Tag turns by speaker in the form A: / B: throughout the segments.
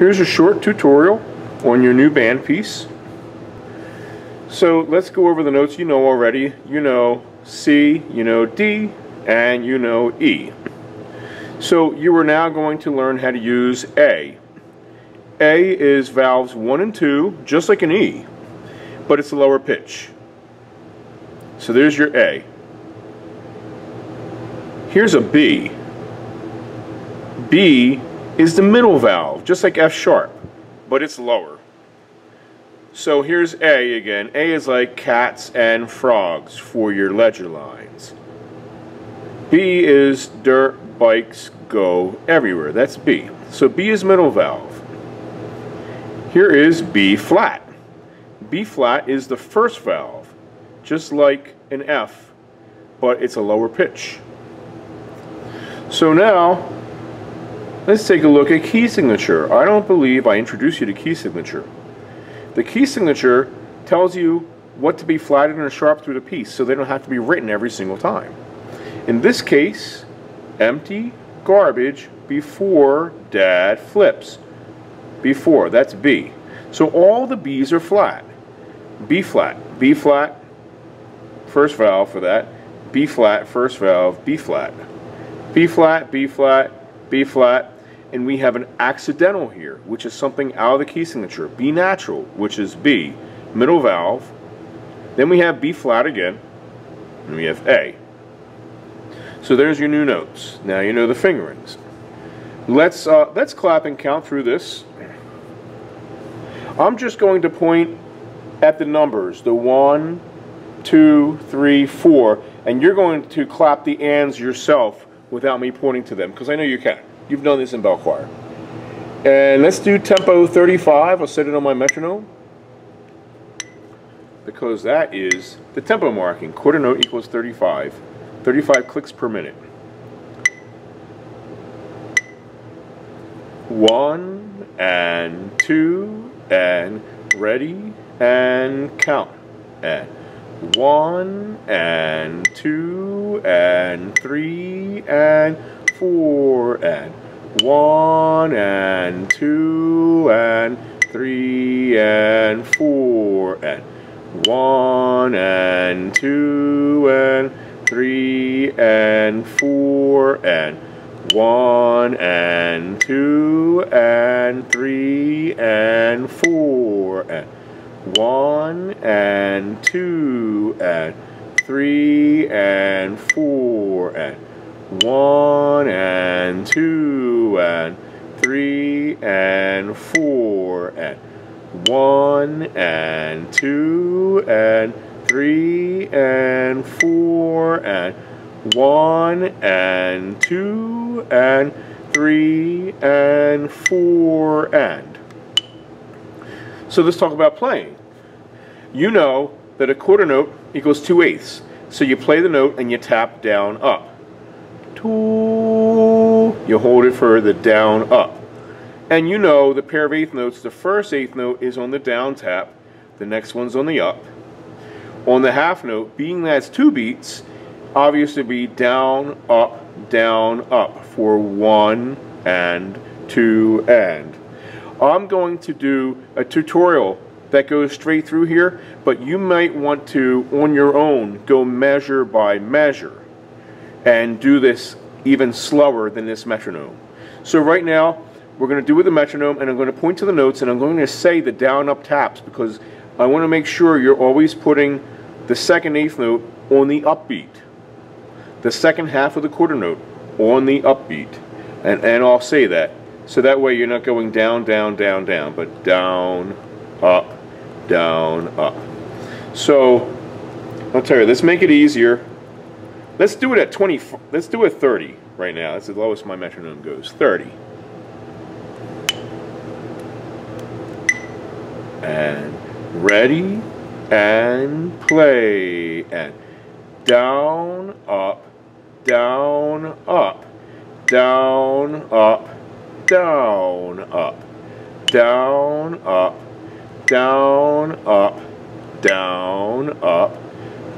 A: Here's a short tutorial on your new band piece. So let's go over the notes you know already. You know C, you know D, and you know E. So you are now going to learn how to use A. A is valves 1 and 2, just like an E, but it's a lower pitch. So there's your A. Here's a B. B is the middle valve, just like F sharp, but it's lower. So here's A again. A is like cats and frogs for your ledger lines. B is dirt bikes go everywhere. That's B. So B is middle valve. Here is B flat. B flat is the first valve, just like an F, but it's a lower pitch. So now, let's take a look at key signature. I don't believe I introduced you to key signature. The key signature tells you what to be flatted and sharp through the piece, so they don't have to be written every single time. In this case, empty, garbage, before dad flips. Before, that's B. So all the B's are flat. B flat, first valve for that. B flat, first valve, B flat. B flat, B flat, B flat, and we have an accidental here, which is something out of the key signature. B natural, which is B, middle valve. Then we have B flat again, and we have A. So there's your new notes. Now you know the fingerings. Let's clap and count through this. I'm just going to point at the numbers, the 1, 2, 3, 4, and you're going to clap the ands yourself without me pointing to them, because I know you can. You've done this in bell choir. And let's do tempo 35. I'll set it on my metronome, because that is the tempo marking. Quarter note equals 35. 35 clicks per minute. 1 and 2 and ready and count. And 1 and 2 and 3 and 4 and 1 and 2 and 3 and 4 and 1 and 2 and 3 and 4 and 1 and 2 and 3 and 4 and 1 and 2 and 3 and 4 and 1 and 2 and 3 and 4 and 1 and 2 and 3 and 4 and 1 and 2 and 3 and 4 and. So let's talk about playing. You know that a quarter note equals 2/8. So you play the note and you tap down up. Two. You hold it for the down up. And you know the pair of eighth notes, the first eighth note is on the down tap, the next one's on the up. On the half note, being that it's 2 beats, obviously be down, up for 1 and 2 and. I'm going to do a tutorial that goes straight through here, but you might want to, on your own, go measure by measure and do this even slower than this metronome. So right now, we're going to do with the metronome, and I'm going to point to the notes, and I'm going to say the down-up taps, because I want to make sure you're always putting the second eighth note on the upbeat, the second half of the quarter note on the upbeat, and I'll say that, so that way you're not going down, down, down, down, but down, up, down, up. So I'll tell you, let's make it easier. Let's do it at 20. Let's do it 30 right now. That's the lowest my metronome goes. 30. And ready and play. And down, up, down, up, down, up, down, up, down, up, down, up, down, up,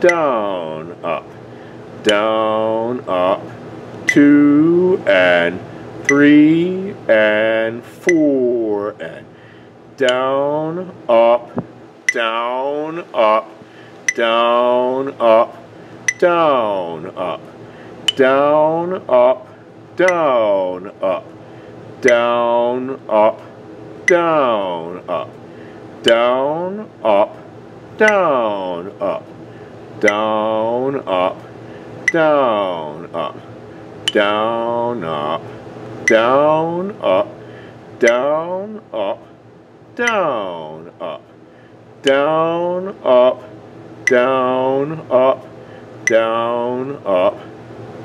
A: down, up, down, up, 2 and 3 and 4 and down, up, down, up, down, up, down, up, down, up, down, up, down, up, down, up, down, up, down, up, down, up, down, up, down, up, down, up, down, up, down, up, down, up, down, up, down, up,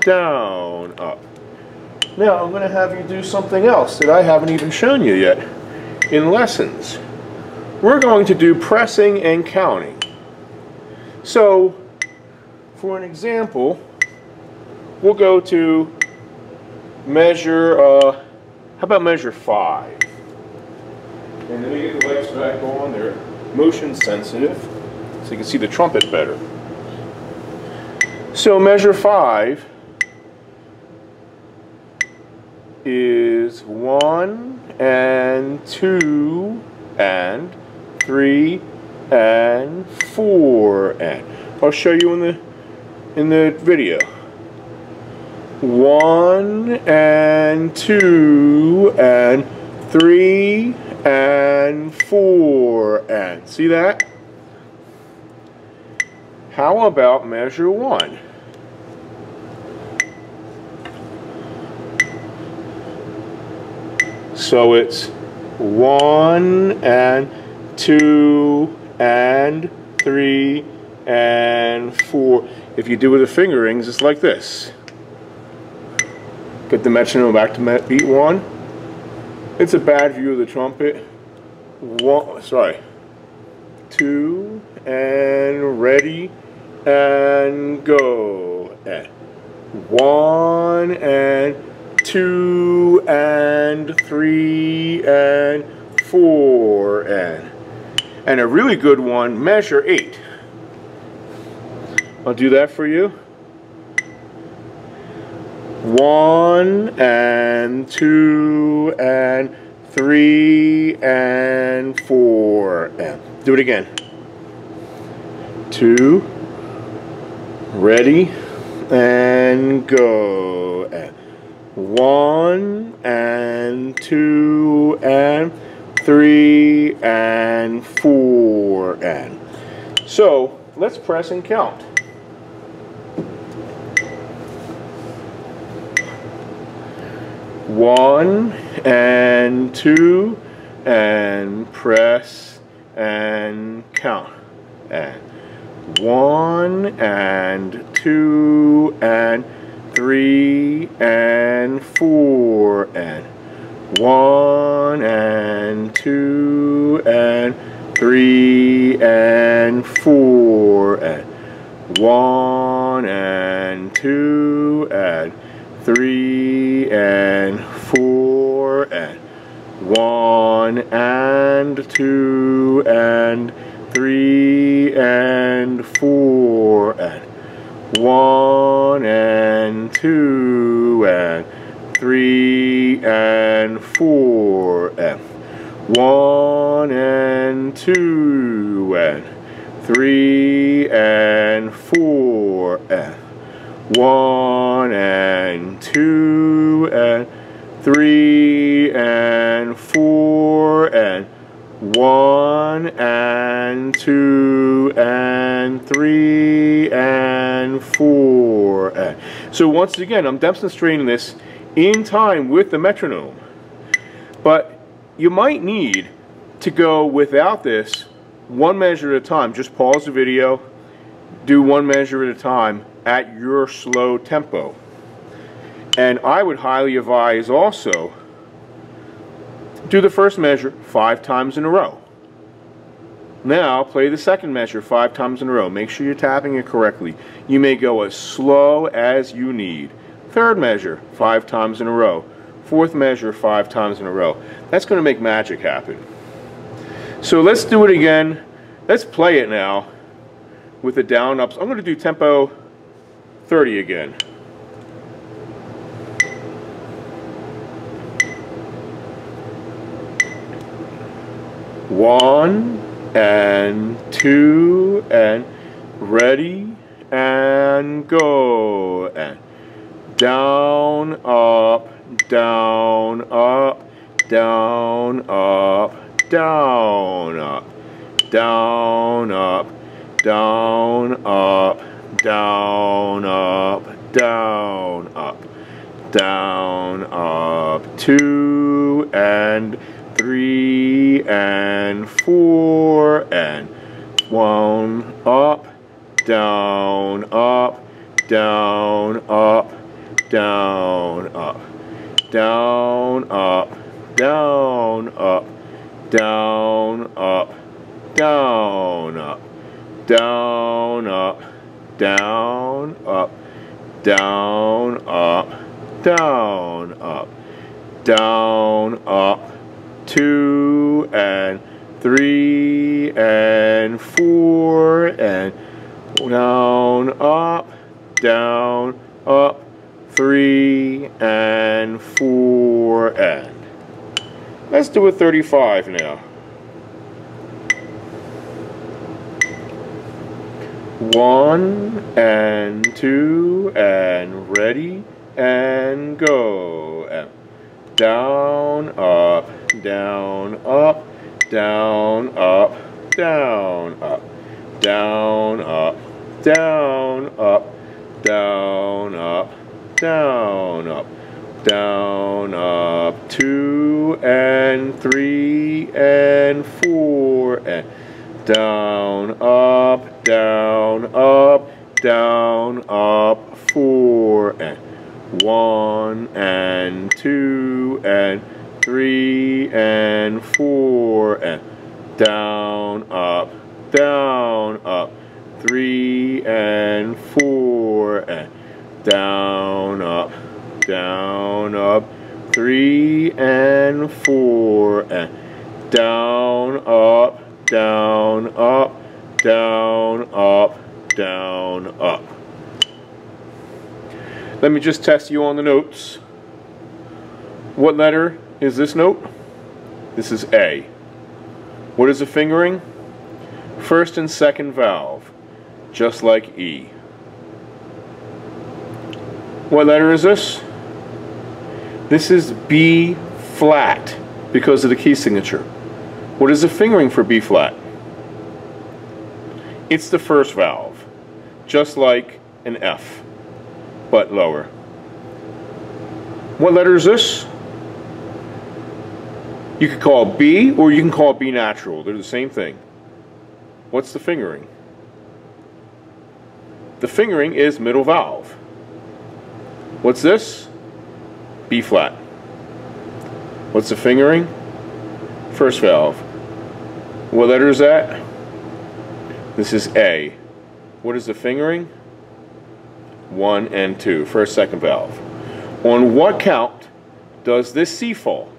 A: down, up. Now I'm going to have you do something else that I haven't even shown you yet in lessons. We're going to do pressing and counting. So, for an example, we'll go to measure, how about measure 5? And let me get the lights back on. They're motion sensitive, so you can see the trumpet better. So measure 5 is 1 and 2 and 3 and 4 and I'll show you in the video. 1 and 2 and 3 and 4 and see that? How about measure 1? So it's 1 and 2 and 3 and 4. If you do with the fingerings, it's like this. Get the metronome back to beat 1. It's a bad view of the trumpet. 2 and ready and go. And 1 and 2 and 3 and 4 and a really good one, measure 8. I'll do that for you. 1 and 2 and 3 and 4 and do it again. 2 ready and go and 1 and 2 and 3 and 4 and so let's press and count. 1 and 2 and press and count and 1 and 2 and 3 and 4 and 1 and 2 and 3 and 4 and 1 and 2 and 3 and 4 and 1 and 2 and 3 and 4 and 1 and 2 and 3 and 4 and 1 and 2 and 3 and 4 and 1 and 2 and 3 and 4 and 1 and 2 and 3 and 4 and so once again I'm demonstrating this in time with the metronome, but you might need to go without this one measure at a time. Just pause the video, do one measure at a time at your slow tempo. And I would highly advise also do the first measure 5 times in a row. Now play the second measure 5 times in a row. Make sure you're tapping it correctly. You may go as slow as you need. Third measure 5 times in a row. Fourth measure 5 times in a row. That's going to make magic happen. So let's do it again. Let's play it now with the down ups. I'm going to do tempo 30 again. 1 and 2 and ready and go. And down, up, down, up, down, up, down, up, down, up, down, up, down, up, down, up, down, up, 2 and 3 and 4 and 1, up, down, up, down, up, down, up, down, up, down, up, down, up, down, up, down, up, down, up, down, up, down, up, down, up, 2 and 3 and 4 and down, up, down, up, 3 and 4 and. Let's do a 35 now. 1 and 2 and ready and go. And down, up, down, up, down, up, down, up, down, up, down, up, down, up, down, up, down, up, 2 and 3 and 4 and down, up, down, up, down, up, 4 and 1 and 2 and 3 and 4 and down, up, 3 and 4 and down, up, 3 and 4 and down, up, down, up, down, up, down, up. Let me just test you on the notes. What letter is this note? This is A. What is the fingering? First and second valve, just like E. What letter is this? This is B flat because of the key signature. What is the fingering for B flat? It's the first valve, just like an F, but lower. What letter is this? You could call it B or you can call it B natural. They're the same thing. What's the fingering? The fingering is middle valve. What's this? B flat. What's the fingering? First valve. What letter is that? This is A. What is the fingering? 1 and 2. First, second valve. On what count does this C fall?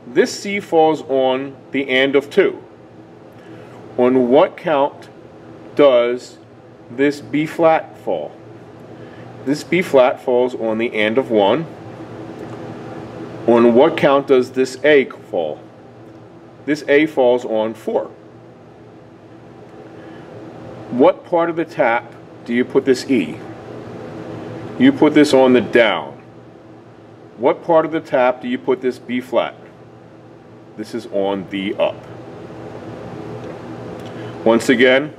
A: This C falls on the and of 2. On what count does this B flat fall? This B flat falls on the and of 1. On what count does this A fall? This A falls on 4. What part of the tap do you put this E? You put this on the down. What part of the tap do you put this B flat? This is on the up. Once again,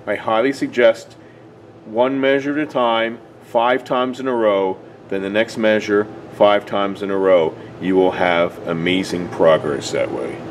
A: I highly suggest one measure at a time, 5 times in a row, then the next measure 5 times in a row. You will have amazing progress that way.